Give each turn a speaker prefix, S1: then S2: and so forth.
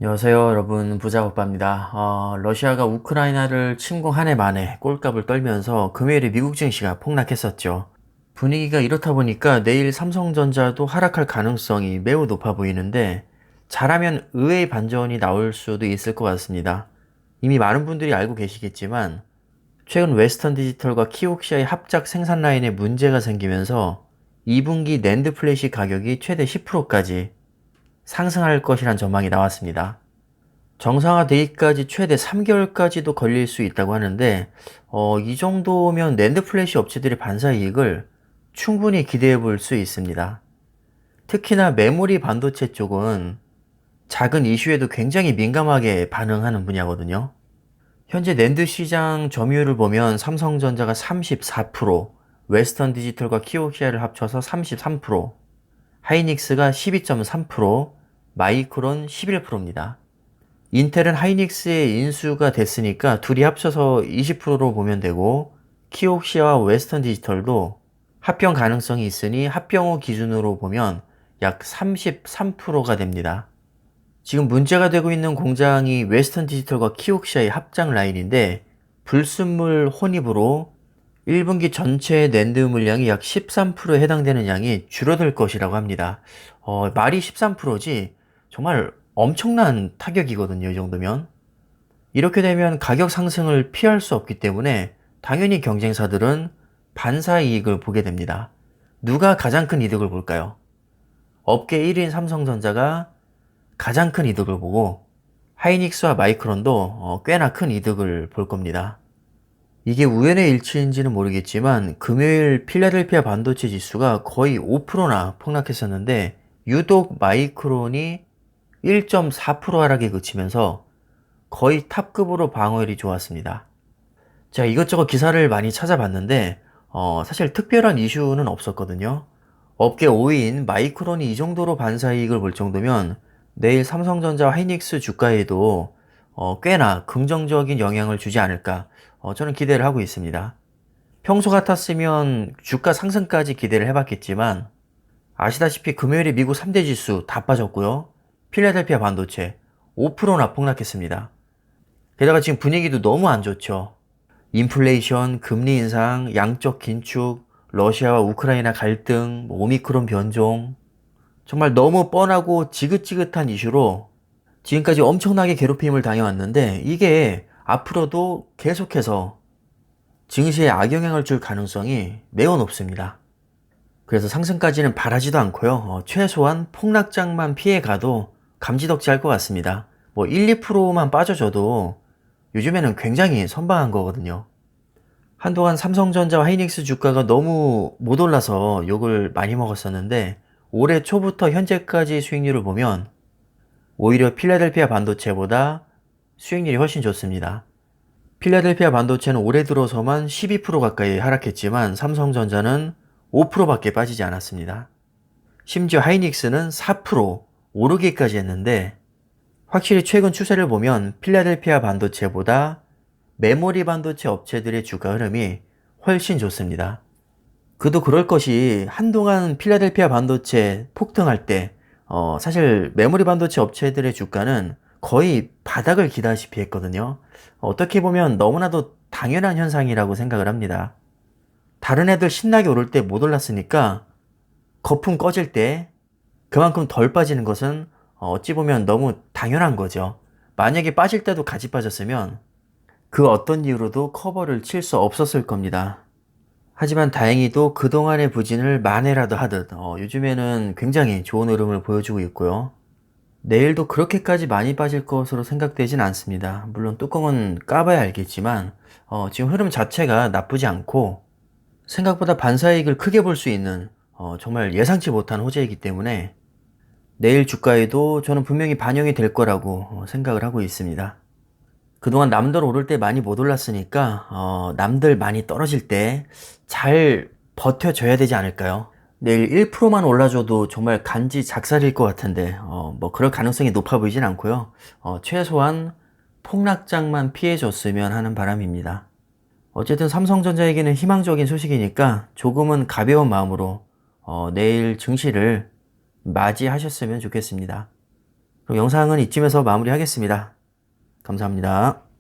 S1: 안녕하세요 여러분, 부자오빠입니다. 러시아가 우크라이나를 침공 한 해 만에 꼴값을 떨면서 금요일에 미국 증시가 폭락했었죠. 분위기가 이렇다 보니까 내일 삼성전자도 하락할 가능성이 매우 높아 보이는데, 잘하면 의외의 반전이 나올 수도 있을 것 같습니다. 이미 많은 분들이 알고 계시겠지만 최근 웨스턴 디지털과 키옥시아의 합작 생산 라인에 문제가 생기면서 2분기 낸드 플래시 가격이 최대 10%까지 상승할 것이란 전망이 나왔습니다. 정상화되기까지 최대 3개월까지도 걸릴 수 있다고 하는데, 이 정도면 낸드 플래시 업체들의 반사 이익을 충분히 기대해 볼 수 있습니다. 특히나 메모리 반도체 쪽은 작은 이슈에도 굉장히 민감하게 반응하는 분야거든요. 현재 낸드 시장 점유율을 보면 삼성전자가 34%, 웨스턴 디지털과 키오시아를 합쳐서 33%, 하이닉스가 12.3%, 마이크론 11%입니다. 인텔은 하이닉스의 인수가 됐으니까 둘이 합쳐서 20%로 보면 되고, 키옥시아와 웨스턴 디지털도 합병 가능성이 있으니 합병 후 기준으로 보면 약 33%가 됩니다. 지금 문제가 되고 있는 공장이 웨스턴 디지털과 키옥시아의 합작 라인인데, 불순물 혼입으로 1분기 전체 낸드 물량이 약 13%에 해당되는 양이 줄어들 것이라고 합니다. 말이 13%지 정말 엄청난 타격이거든요, 이 정도면. 이렇게 되면 가격 상승을 피할 수 없기 때문에 당연히 경쟁사들은 반사 이익을 보게 됩니다. 누가 가장 큰 이득을 볼까요? 업계 1인 삼성전자가 가장 큰 이득을 보고, 하이닉스와 마이크론도 꽤나 큰 이득을 볼 겁니다. 이게 우연의 일치인지는 모르겠지만 금요일 필라델피아 반도체 지수가 거의 5%나 폭락했었는데, 유독 마이크론이 1.4% 하락에 그치면서 거의 탑급으로 방어율이 좋았습니다. 제가 이것저것 기사를 많이 찾아봤는데 사실 특별한 이슈는 없었거든요. 업계 5위인 마이크론이 이 정도로 반사이익을 볼 정도면 내일 삼성전자와 하이닉스 주가에도 꽤나 긍정적인 영향을 주지 않을까, 저는 기대를 하고 있습니다. 평소 같았으면 주가 상승까지 기대를 해봤겠지만, 아시다시피 금요일에 미국 3대 지수 다 빠졌고요. 필라델피아 반도체 5%나 폭락했습니다. 게다가 지금 분위기도 너무 안 좋죠. 인플레이션, 금리 인상, 양적 긴축, 러시아와 우크라이나 갈등, 오미크론 변종, 정말 너무 뻔하고 지긋지긋한 이슈로 지금까지 엄청나게 괴롭힘을 당해왔는데, 이게 앞으로도 계속해서 증시에 악영향을 줄 가능성이 매우 높습니다. 그래서 상승까지는 바라지도 않고요. 최소한 폭락장만 피해가도 감지덕지 할 것 같습니다. 뭐 1, 2%만 빠져줘도 요즘에는 굉장히 선방한 거거든요. 한동안 삼성전자와 하이닉스 주가가 너무 못 올라서 욕을 많이 먹었었는데, 올해 초부터 현재까지 수익률을 보면 오히려 필라델피아 반도체보다 수익률이 훨씬 좋습니다. 필라델피아 반도체는 올해 들어서만 12% 가까이 하락했지만 삼성전자는 5%밖에 빠지지 않았습니다. 심지어 하이닉스는 4% 오르기까지 했는데, 확실히 최근 추세를 보면 필라델피아 반도체보다 메모리 반도체 업체들의 주가 흐름이 훨씬 좋습니다. 그도 그럴 것이, 한동안 필라델피아 반도체 폭등할 때 사실 메모리 반도체 업체들의 주가는 거의 바닥을 기다시피 했거든요. 어떻게 보면 너무나도 당연한 현상이라고 생각을 합니다. 다른 애들 신나게 오를 때 못 올랐으니까 거품 꺼질 때 그만큼 덜 빠지는 것은 어찌 보면 너무 당연한 거죠. 만약에 빠질 때도 같이 빠졌으면 그 어떤 이유로도 커버를 칠 수 없었을 겁니다. 하지만 다행히도 그동안의 부진을 만회라도 하듯 요즘에는 굉장히 좋은 흐름을 보여주고 있고요. 내일도 그렇게까지 많이 빠질 것으로 생각되진 않습니다. 물론 뚜껑은 까봐야 알겠지만 지금 흐름 자체가 나쁘지 않고, 생각보다 반사이익을 크게 볼 수 있는 정말 예상치 못한 호재이기 때문에 내일 주가에도 저는 분명히 반영이 될 거라고 생각을 하고 있습니다. 그동안 남들 오를 때 많이 못 올랐으니까 남들 많이 떨어질 때 잘 버텨줘야 되지 않을까요? 내일 1%만 올라줘도 정말 간지 작살일 것 같은데 뭐 그럴 가능성이 높아 보이진 않고요. 최소한 폭락장만 피해줬으면 하는 바람입니다. 어쨌든 삼성전자에게는 희망적인 소식이니까 조금은 가벼운 마음으로 내일 증시를 맞이하셨으면 좋겠습니다. 그럼 그럼 영상은 이쯤에서 마무리하겠습니다. 감사합니다.